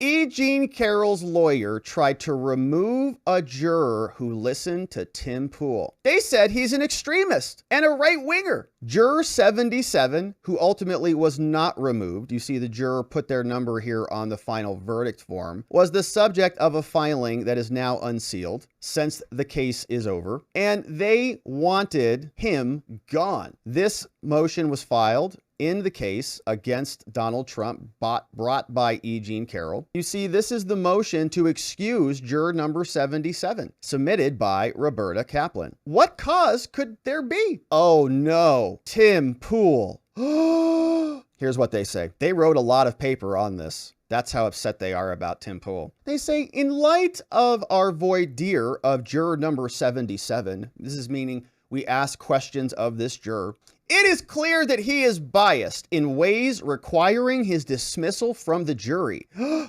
E. Jean Carroll's lawyer tried to remove a juror who listened to Tim Pool. They said he's an extremist and a right-winger. Juror 77, who ultimately was not removed, you see the juror put their number here on the final verdict form, was the subject of a filing that is now unsealed since the case is over, and they wanted him gone. This motion was filed in the case against Donald Trump brought by E. Jean Carroll. You see, this is the motion to excuse juror number 77, submitted by Roberta Kaplan. What cause could there be? Oh no, Tim Pool. Here's what they say. They wrote a lot of paper on this. That's how upset they are about Tim Pool. They say, in light of our voir dire of juror number 77, this is meaning we ask questions of this juror, it is clear that he is biased in ways requiring his dismissal from the jury.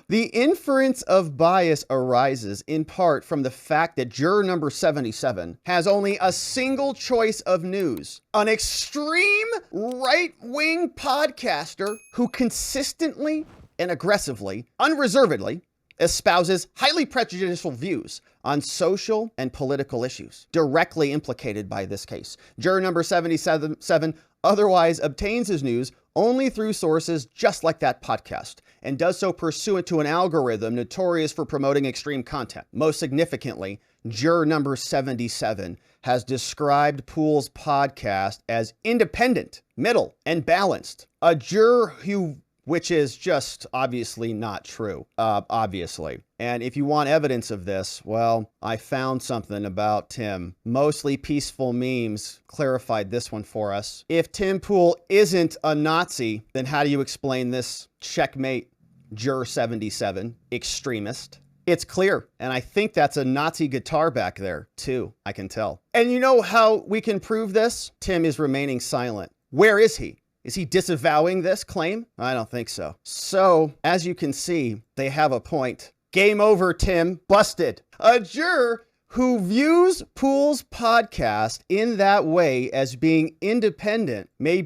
The inference of bias arises in part from the fact that juror number 77 has only a single choice of news: an extreme right-wing podcaster who consistently and aggressively, unreservedly, espouses highly prejudicial views on social and political issues directly implicated by this case. Juror number 77 otherwise obtains his news only through sources just like that podcast, and does so pursuant to an algorithm notorious for promoting extreme content. Most significantly, juror number 77 has described Pool's podcast as independent, middle, and balanced. A juror which is just obviously not true, obviously. And if you want evidence of this, well, I found something about Tim. Mostly peaceful memes clarified this one for us. If Tim Pool isn't a Nazi, then how do you explain this? Checkmate, juror 77, extremist. It's clear, and I think that's a Nazi guitar back there, too, I can tell. And you know how we can prove this? Tim is remaining silent. Where is he? Is he disavowing this claim? I don't think so. So, as you can see, they have a point. Game over, Tim. Busted. A juror who views Pool's podcast in that way as being independent may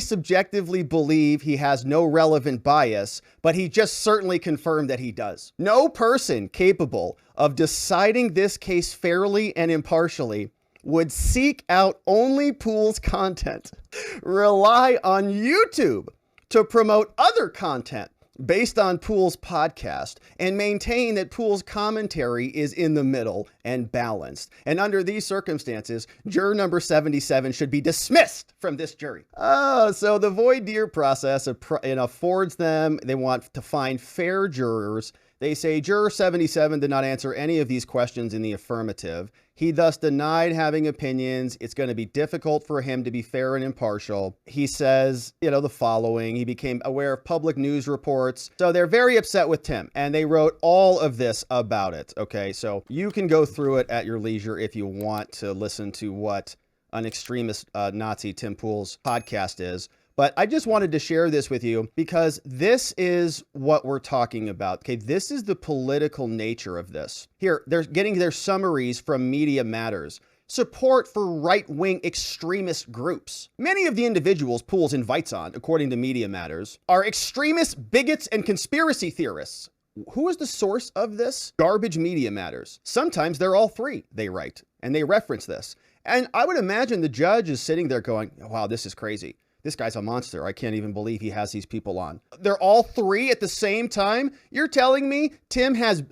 subjectively believe he has no relevant bias, but he just certainly confirmed that he does. No person capable of deciding this case fairly and impartially would seek out only Pool's content, rely on YouTube to promote other content based on Pool's podcast, and maintain that Pool's commentary is in the middle and balanced. And under these circumstances, juror number 77 should be dismissed from this jury. So the voir dire process affords them, they want to find fair jurors. They say juror 77 did not answer any of these questions in the affirmative. He thus denied having opinions. It's going to be difficult for him to be fair and impartial. He says, the following. He became aware of public news reports. So they're very upset with Tim, and they wrote all of this about it. Okay, so you can go through it at your leisure if you want to listen to what an extremist Nazi Tim Pool's podcast is. But I just wanted to share this with you because this is what we're talking about. Okay, this is the political nature of this. Here, they're getting their summaries from Media Matters. Support for right-wing extremist groups. Many of the individuals Pool's invites on, according to Media Matters, are extremists, bigots, and conspiracy theorists. Who is the source of this? Garbage Media Matters. Sometimes they're all three, they write, and they reference this. And I would imagine the judge is sitting there going, wow, this is crazy. This guy's a monster. I can't even believe he has these people on. They're all three at the same time? You're telling me Tim has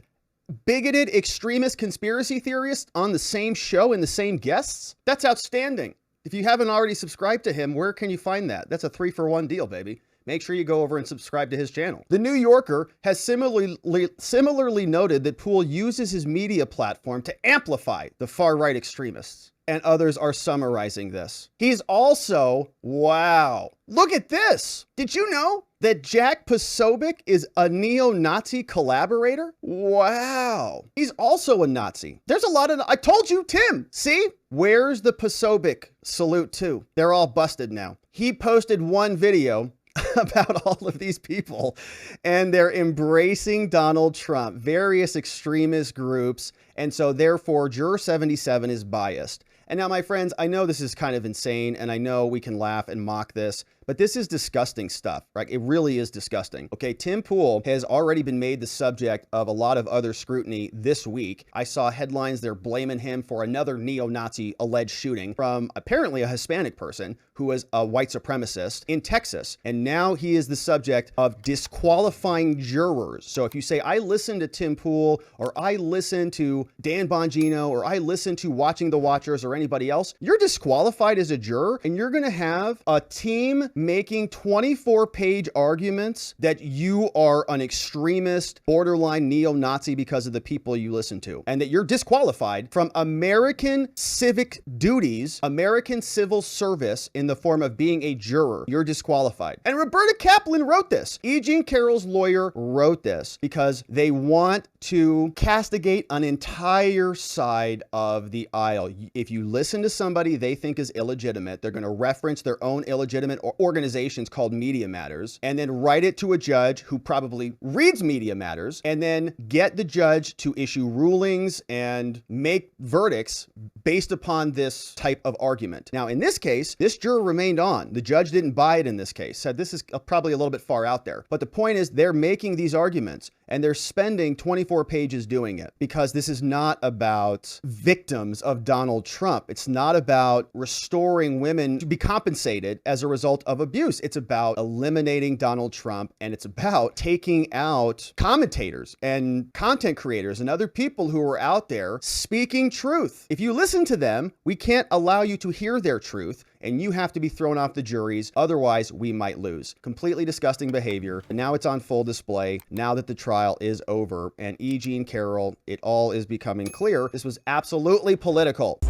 bigoted extremist conspiracy theorists on the same show and the same guests? That's outstanding. If you haven't already subscribed to him, where can you find that? That's a 3-for-1 deal, baby. Make sure you go over and subscribe to his channel. The New Yorker has similarly noted that Pool uses his media platform to amplify the far-right extremists. And others are summarizing this. He's also, wow, look at this. Did you know that Jack Posobiec is a neo-Nazi collaborator? Wow. He's also a Nazi. There's a lot of, I told you, Tim, see? Where's the Posobiec salute to? They're all busted now. He posted one video about all of these people, and they're embracing Donald Trump, various extremist groups. And so therefore, juror 77 is biased. And now, my friends, I know this is kind of insane, and I know we can laugh and mock this, But this is disgusting stuff, right? It really is disgusting. Okay, Tim Pool has already been made the subject of a lot of other scrutiny this week. I saw headlines they're blaming him for another neo-Nazi alleged shooting from apparently a Hispanic person who was a white supremacist in Texas. And now he is the subject of disqualifying jurors. So if you say, I listen to Tim Pool, or I listen to Dan Bongino, or I listen to Watching the Watchers or anybody else, you're disqualified as a juror, and you're going to have a team making 24-page arguments that you are an extremist, borderline neo-Nazi because of the people you listen to, and that you're disqualified from American civic duties, American civil service in the form of being a juror. You're disqualified. And Roberta Kaplan wrote this. E. Jean Carroll's lawyer wrote this because they want to castigate an entire side of the aisle. If you listen to somebody they think is illegitimate, they're going to reference their own illegitimate organizations called Media Matters, and then write it to a judge who probably reads Media Matters, and then get the judge to issue rulings and make verdicts based upon this type of argument. Now, in this case, this juror remained on. The judge didn't buy it in this case, said this is probably a little bit far out there. But the point is, they're making these arguments and they're spending 24 pages doing it because this is not about victims of Donald Trump. It's not about restoring women to be compensated as a result of abuse. It's about eliminating Donald Trump, and it's about taking out commentators and content creators and other people who are out there speaking truth. If you listen to them, we can't allow you to hear their truth, and you have to be thrown off the juries. Otherwise, we might lose. Completely disgusting behavior. And now it's on full display now that the trial is over. And E. Jean Carroll, it all is becoming clear. This was absolutely political.